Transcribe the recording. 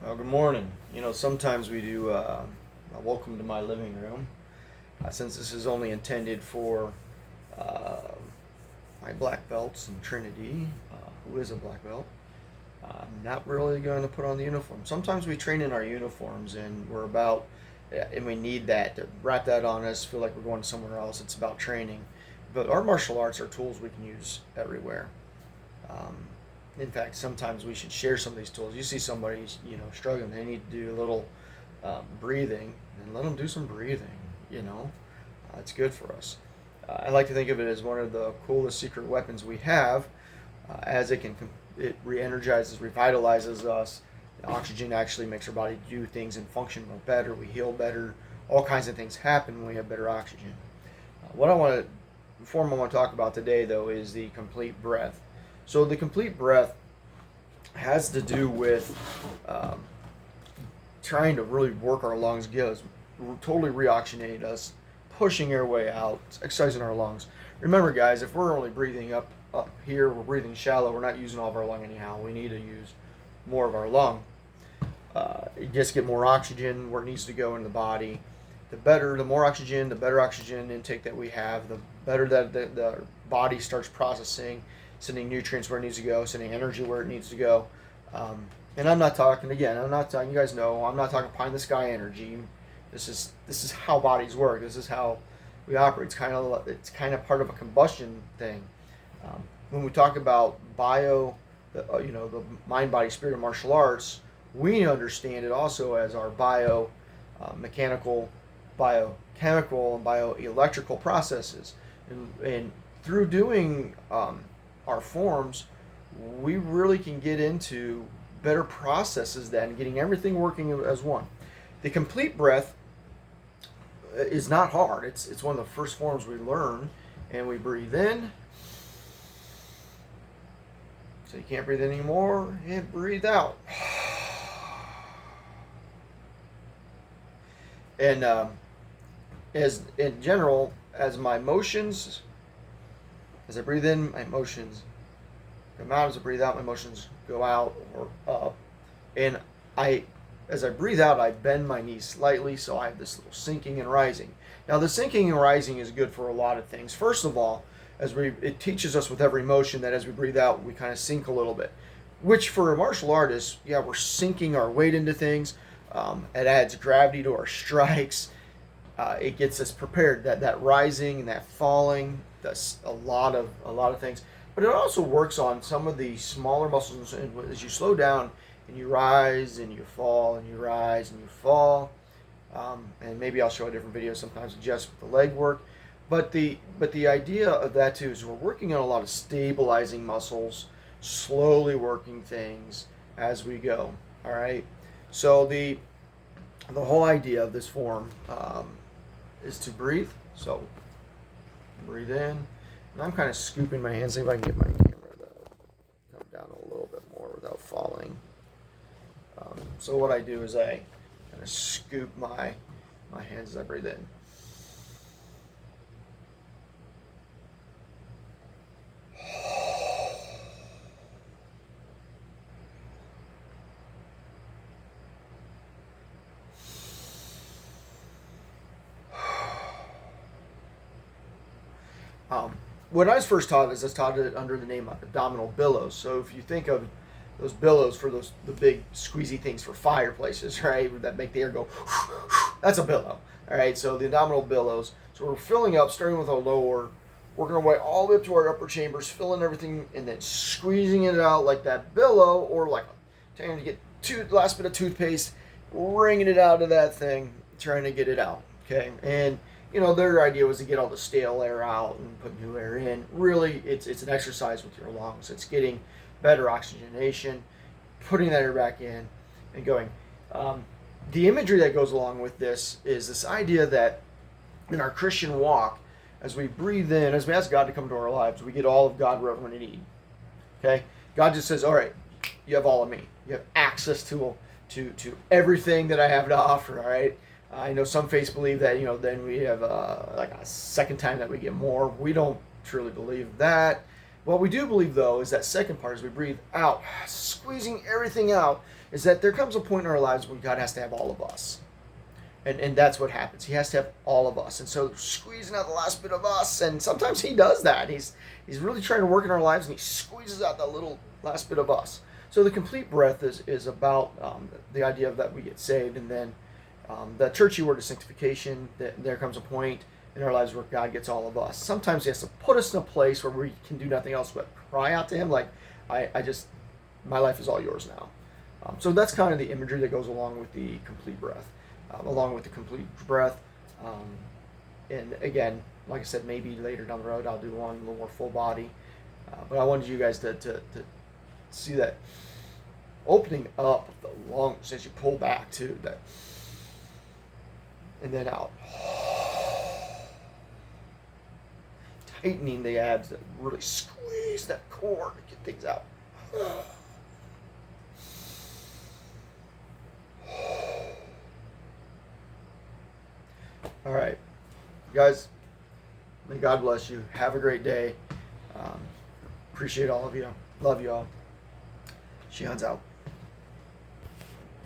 Well, good morning. Sometimes we do a welcome to my living room. Since this is only intended for uh, my black belts in Trinity, who is a black belt, I'm not really going to put on the uniform. Sometimes we train in our uniforms and and we need that to wrap that on us, feel like we're going somewhere else. It's about training. But our martial arts are tools we can use everywhere. Um, in fact, sometimes we should share some of these tools. You see somebody, struggling, they need to do a little breathing, and let them do some breathing. It's good for us. I like to think of it as one of the coolest secret weapons we have, as it re-energizes, revitalizes us. The oxygen actually makes our body do things and function better. We heal better. All kinds of things happen when we have better oxygen. What I want to form I want to talk about today, though, is the complete breath. So the complete breath has to do with um, trying to really work our lungs, get us totally reoxygenate us, pushing airway out, exercising our lungs. Remember, guys, if we're only breathing up here, we're breathing shallow. We're not using all of our lung anyhow. We need to use more of our lung. Just get more oxygen where it needs to go in the body. The more oxygen, the better oxygen intake that we have, the better that the body starts processing, sending nutrients where it needs to go, sending energy where it needs to go. And I'm not talking again. I'm not talking. You guys know I'm not talking pie in the sky energy. This is how bodies work. This is how we operate. It's kind of part of a combustion thing. When we talk about the mind, body, spirit, and martial arts, we understand it also as our mechanical, biochemical, and bioelectrical processes. And through doing our forms, we really can get into better processes then, getting everything working as one. The complete breath is not hard. It's one of the first forms we learn, and we breathe in. So you can't breathe in anymore, and breathe out. And as in general, as I breathe in, my emotions come out. As I breathe out, my emotions go out or up. And as I breathe out, I bend my knees slightly, so I have this little sinking and rising. Now, the sinking and rising is good for a lot of things. First of all, it teaches us with every motion that as we breathe out, we kind of sink a little bit. Which for a martial artist, yeah, we're sinking our weight into things. It adds gravity to our strikes. It gets us prepared. That rising and that falling, that's a lot of things. But it also works on some of the smaller muscles. And as you slow down and you rise and you fall and you rise and you fall, and maybe I'll show a different video sometimes just with the leg work. But the idea of that too is we're working on a lot of stabilizing muscles, slowly working things as we go. All right. So the whole idea of this form is to breathe. So breathe in, and I'm kind of scooping my hands. See if I can get my camera to come down a little bit more without falling. So what I do is I kind of scoop my hands as I breathe in. When I was first taught this, I was taught it under the name of abdominal billows. So if you think of those billows for the big squeezy things for fireplaces, right, that make the air go, that's a billow. All right, so the abdominal billows. So we're filling up, starting with our lower, working our way all the way up to our upper chambers, filling everything, and then squeezing it out like that billow, or like trying to get the last bit of toothpaste, wringing it out of that thing, trying to get it out. Okay, and their idea was to get all the stale air out and put new air in. Really, it's an exercise with your lungs. It's getting better oxygenation, putting that air back in, and going. The imagery that goes along with this is this idea that in our Christian walk, as we breathe in, as we ask God to come into our lives, we get all of God we're ever going to need. Okay? God just says, all right, you have all of me. You have access to everything that I have to offer, all right? I know some faiths believe that, then we have like a second time that we get more. We don't truly believe that. What we do believe, though, is that second part, as we breathe out, squeezing everything out, is that there comes a point in our lives when God has to have all of us. And that's what happens. He has to have all of us. And so squeezing out the last bit of us, and sometimes he does that. He's really trying to work in our lives, and he squeezes out that little last bit of us. So the complete breath is about the idea of that we get saved, and then the churchy word is sanctification. That there comes a point in our lives where God gets all of us. Sometimes he has to put us in a place where we can do nothing else but cry out to him, like, my life is all yours now. So that's kind of the imagery that goes along with the complete breath. And again, like I said, maybe later down the road I'll do one a little more full body. But I wanted you guys to see that opening up of the lungs as you pull back too, that, and then out. Tightening the abs that really squeeze that core to get things out. All right, guys, may God bless you. Have a great day. Appreciate all of you. Love you all. Shihan's out.